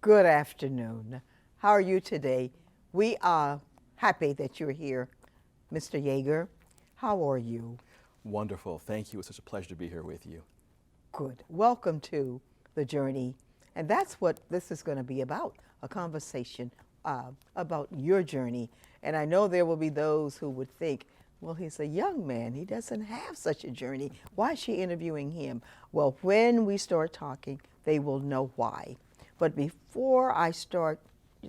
Good afternoon. How are you today? We are happy that you're here, Mr. Yeager. How are you? Wonderful. Thank you. It's such a pleasure to be here with you. Good. Welcome to the journey. And that's what this is going to be about, a conversation about your journey. And I know there will be those who would think, well, he's a young man. He doesn't have such a journey. Why is she interviewing him? Well, when we start talking, they will know why. But before I start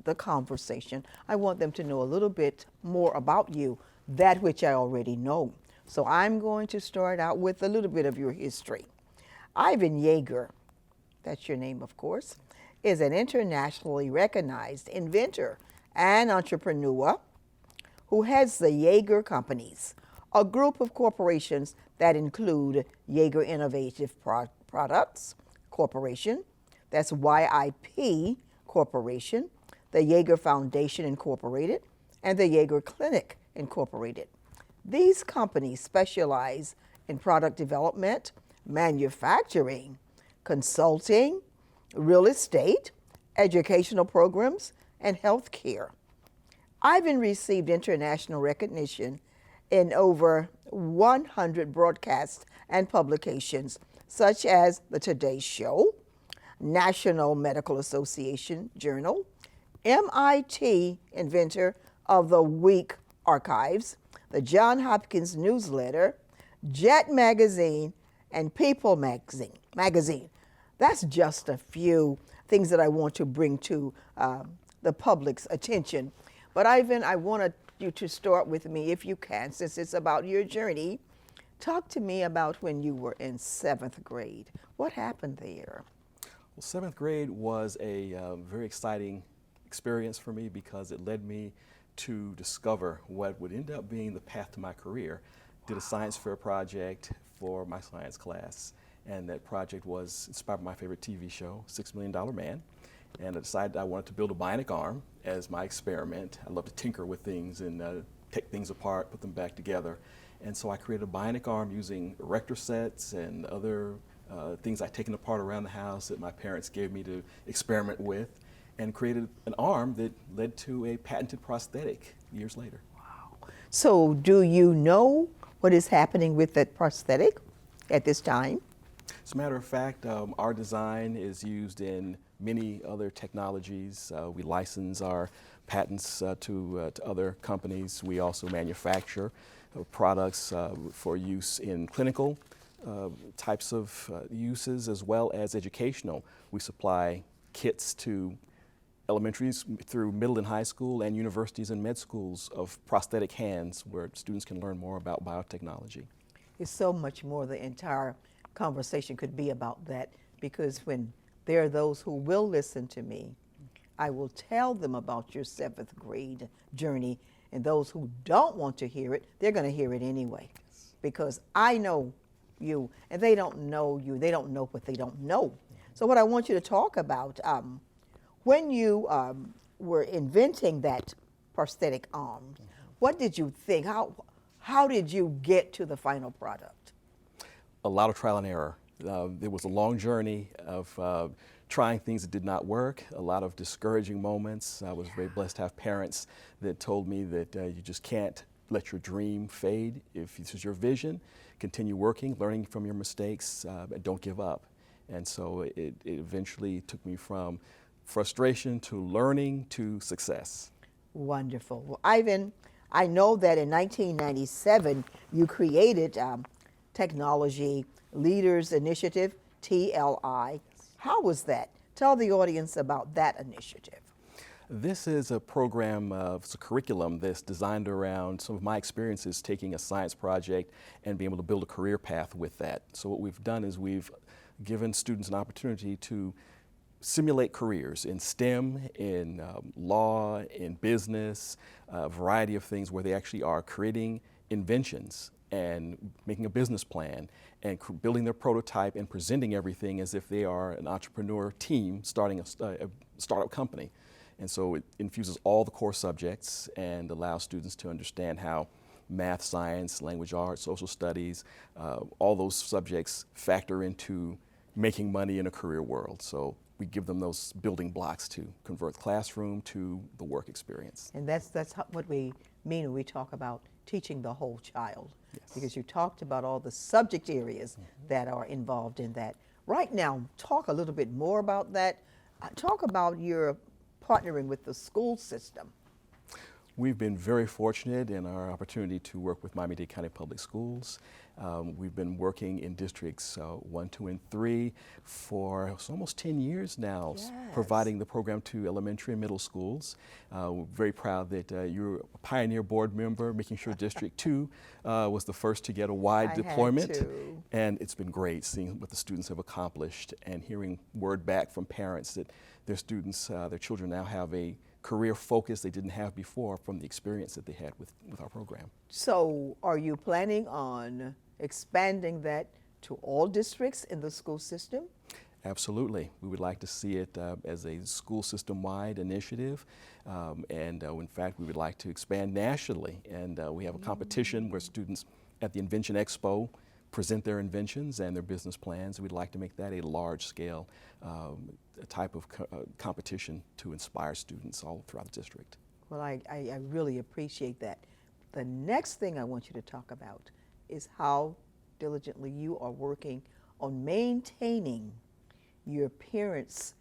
the conversation, I want them to know a little bit more about you, that which I already know. So I'm going to start out with a little bit of your history. Ivan Yeager, that's your name, of course, is an internationally recognized inventor and entrepreneur who heads the Yeager Companies, a group of corporations that include Yeager Innovative Products Corporation, that's YIP Corporation, the Yeager Foundation Incorporated, and the Yeager Clinic Incorporated. These companies specialize in product development, manufacturing, consulting, real estate, educational programs, and health care. Ivan received international recognition in over 100 broadcasts and publications, such as The Today Show, National Medical Association Journal, MIT Inventor of the Week Archives, the Johns Hopkins Newsletter, Jet Magazine, and People Magazine. That's just a few things that I want to bring to the public's attention. But Ivan, I want you to start with me, if you can, since it's about your journey. Talk to me about when you were in 7th grade. What happened there? Well, seventh grade was a very exciting experience for me because it led me to discover what would end up being the path to my career. Did a science fair project for my science class, and that project was inspired by my favorite TV show, $6 Million Man. And I decided I wanted to build a bionic arm as my experiment. I love to tinker with things and take things apart, put them back together. And so I created a bionic arm using erector sets and other things I'd taken apart around the house that my parents gave me to experiment with, and created an arm that led to a patented prosthetic years later. So, do you know what is happening with that prosthetic at this time? As a matter of fact, our design is used in many other technologies. We license our patents to other companies. We also manufacture products for use in clinical types of uses as well as educational. We supply kits to elementaries through middle and high school and universities and med schools of prosthetic hands where students can learn more about biotechnology. It's so much more. The entire conversation could be about that, because when there are those who will listen to me, I will tell them about your 7th grade journey, and those who don't want to hear it, they're going to hear it anyway, because I know you and they don't know you. They don't know what they don't know. So what I want you to talk about, when you were inventing that prosthetic arm, what did you think? How did you get to the final product? A lot of trial and error. There was a long journey of trying things that did not work, a lot of discouraging moments. I was very blessed to have parents that told me that you just can't let your dream fade. If this is your vision, continue working, learning from your mistakes, and don't give up. And so it eventually took me from frustration to learning to success. Wonderful. Well, Ivan, I know that in 1997 you created Technology Leaders Initiative, TLI. How was that? Tell the audience about that initiative. This is a program, it's a curriculum that's designed around some of my experiences taking a science project and being able to build a career path with that. So what we've done is we've given students an opportunity to simulate careers in STEM, in law, in business, a variety of things where they actually are creating inventions and making a business plan and building their prototype and presenting everything as if they are an entrepreneur team starting a startup company. And so it infuses all the core subjects and allows students to understand how math, science, language arts, social studies, all those subjects factor into making money in a career world. So we give them those building blocks to convert the classroom to the work experience. And that's what we mean when we talk about teaching the whole child. Yes. Because you talked about all the subject areas that are involved in that. Right now, talk a little bit more about that. Talk about your partnering with the school system. We've been very fortunate in our opportunity to work with Miami-Dade County Public Schools. We've been working in districts 1, 2, and 3 for almost 10 years now, Yes. providing the program to elementary and middle schools. We're very proud that you're a pioneer board member, making sure District 2 was the first to get a wide deployment. Had to. And it's been great seeing what the students have accomplished and hearing word back from parents that their students, their children now have a career focus they didn't have before from the experience that they had with our program. So are you planning on expanding that to all districts in the school system? Absolutely. We would like to see it as a school system-wide initiative. In fact, we would like to expand nationally. And we have a competition where students at the Invention Expo present their inventions and their business plans. We'd like to make that a large-scale type of competition to inspire students all throughout the district. Well, I really appreciate that. The next thing I want you to talk about is how diligently you are working on maintaining your parents',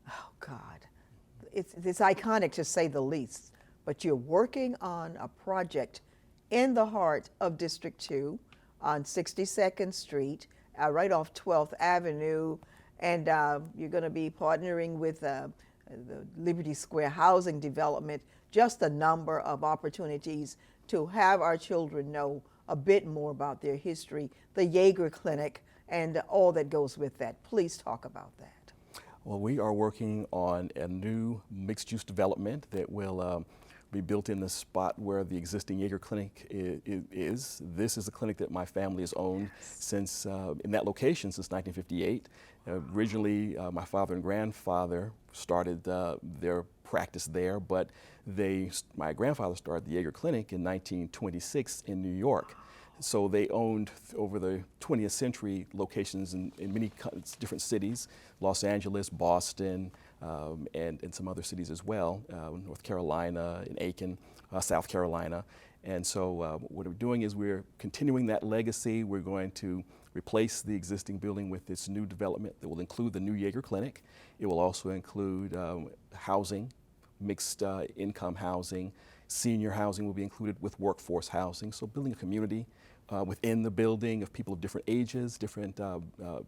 oh God, it's iconic to say the least, but you're working on a project in the heart of District 2 on 62nd Street, right off 12th Avenue, and you're going to be partnering with the Liberty Square housing development, just a number of opportunities to have our children know a bit more about their history, the Yeager Clinic, and all that goes with that. Please talk about that. Well, we are working on a new mixed-use development that will be built in the spot where the existing Yeager Clinic is. This is a clinic that my family has owned since, in that location since 1958. Originally, my father and grandfather started their practice there, but my grandfather started the Yeager Clinic in 1926 in New York. So they owned over the 20th century locations in many different cities, Los Angeles, Boston, and some other cities as well, North Carolina, in Aiken, South Carolina. And so what we're doing is we're continuing that legacy. We're going to replace the existing building with this new development that will include the new Yeager Clinic. It will also include housing, mixed income housing. Senior housing will be included with workforce housing. So building a community within the building of people of different ages, different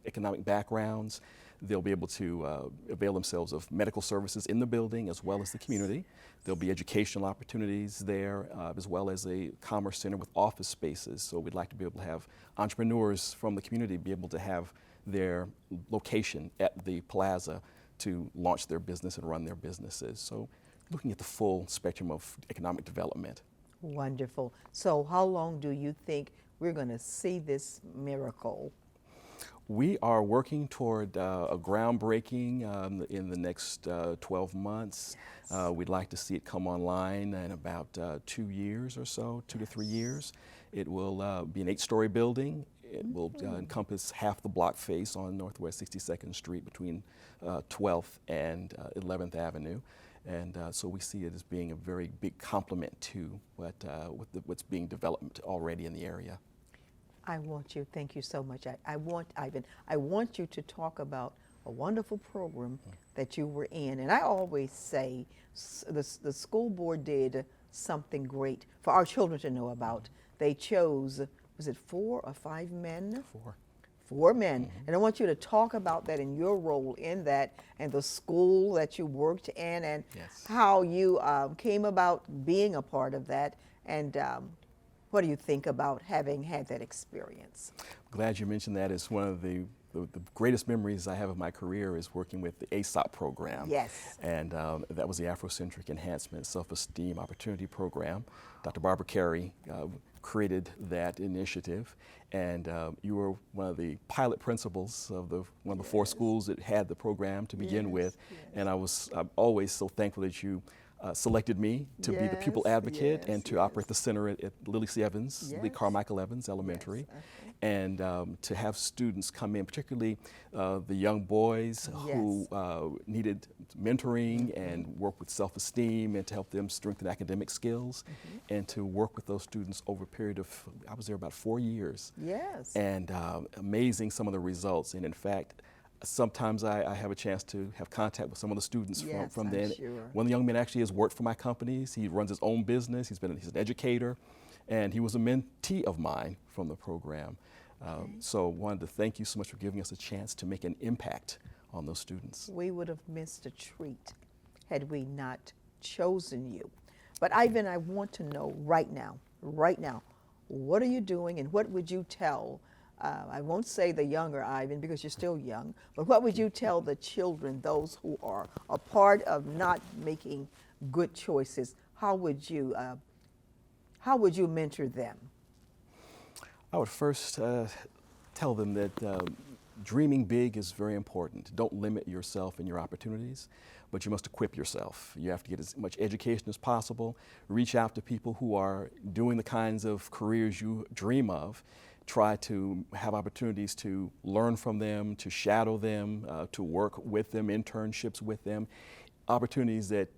economic backgrounds. They'll be able to avail themselves of medical services in the building as well as the community. There'll be educational opportunities there as well as a commerce center with office spaces. So we'd like to be able to have entrepreneurs from the community be able to have their location at the plaza to launch their business and run their businesses. So looking at the full spectrum of economic development. Wonderful. So how long do you think we're going to see this miracle? We are working toward a groundbreaking in the next 12 months. Yes. We'd like to see it come online in about 2 years or so, 2 to 3 years. It will be an 8-story building. It will encompass half the block face on Northwest 62nd Street between 12th and 11th Avenue. And so we see it as being a very big complement to what's being developed already in the area. I want you, thank you so much. I want you to talk about a wonderful program that you were in. And I always say the school board did something great for our children to know about. They chose, was it 4 or 5 men? 4. 4 men. And I want you to talk about that and your role in that and the school that you worked in and how you came about being a part of that. And what do you think about having had that experience? I'm glad you mentioned that. It's one of the greatest memories I have of my career is working with the ASOP program. Yes. And that was the Afrocentric Enhancement Self-Esteem Opportunity Program. Dr. Barbara Carey created that initiative, and you were one of the pilot principals of one of the 4 schools that had the program to begin with. And I'm always so thankful that you selected me to be the pupil Yes, advocate and yes, to yes. operate the center at Lily C. Evans, Lee Yes. Carmichael Evans Elementary. Yes, okay. And to have students come in, particularly the young boys who needed mentoring and work with self-esteem and to help them strengthen academic skills, and to work with those students over a period of, I was there about 4 years. Yes. And amazing some of the results. And in fact, sometimes I have a chance to have contact with some of the students Yes, from I'm then. sure. One of the young men actually has worked for my companies. He runs his own business. He's an educator, and he was a mentee of mine from the program. So wanted to thank you so much for giving us a chance to make an impact on those students. We would have missed a treat had we not chosen you. But Ivan, I want to know right now, what are you doing and what would you tell, I won't say the younger Ivan because you're still young, but what would you tell the children, those who are a part of not making good choices? How would you mentor them? I would first tell them that dreaming big is very important. Don't limit yourself and your opportunities, but you must equip yourself. You have to get as much education as possible, reach out to people who are doing the kinds of careers you dream of, try to have opportunities to learn from them, to shadow them, to work with them, internships with them, opportunities that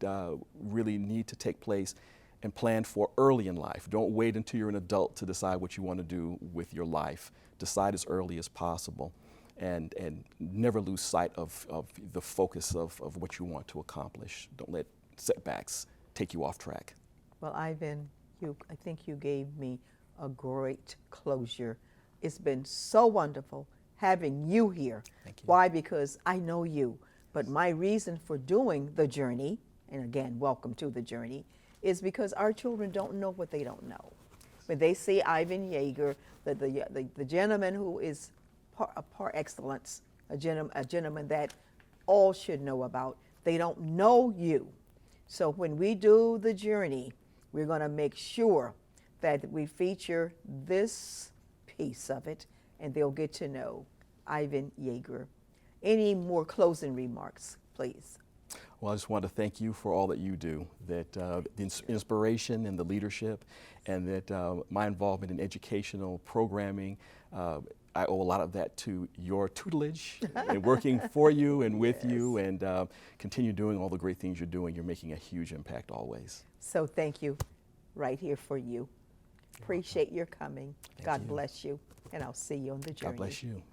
really need to take place and plan for early in life. Don't wait until you're an adult to decide what you want to do with your life. Decide as early as possible, and never lose sight of the focus of what you want to accomplish. Don't let setbacks take you off track. Well, Ivan, I think you gave me a great closure. It's been so wonderful having you here. Thank you. Why? Because I know you, but my reason for doing the journey, and again, welcome to the journey, is because our children don't know what they don't know. When they see Ivan Yeager, the gentleman who is par excellence, a gentleman that all should know about, they don't know you. So when we do the journey, we're going to make sure that we feature this piece of it, and they'll get to know Ivan Yeager. Any more closing remarks, please? Well, I just want to thank you for all that you do, that the inspiration and the leadership, and that my involvement in educational programming, I owe a lot of that to your tutelage and working for you and with you, and continue doing all the great things you're doing. You're making a huge impact always. So thank you, right here for you. Appreciate your coming. God bless you, and I'll see you on the journey. God bless you.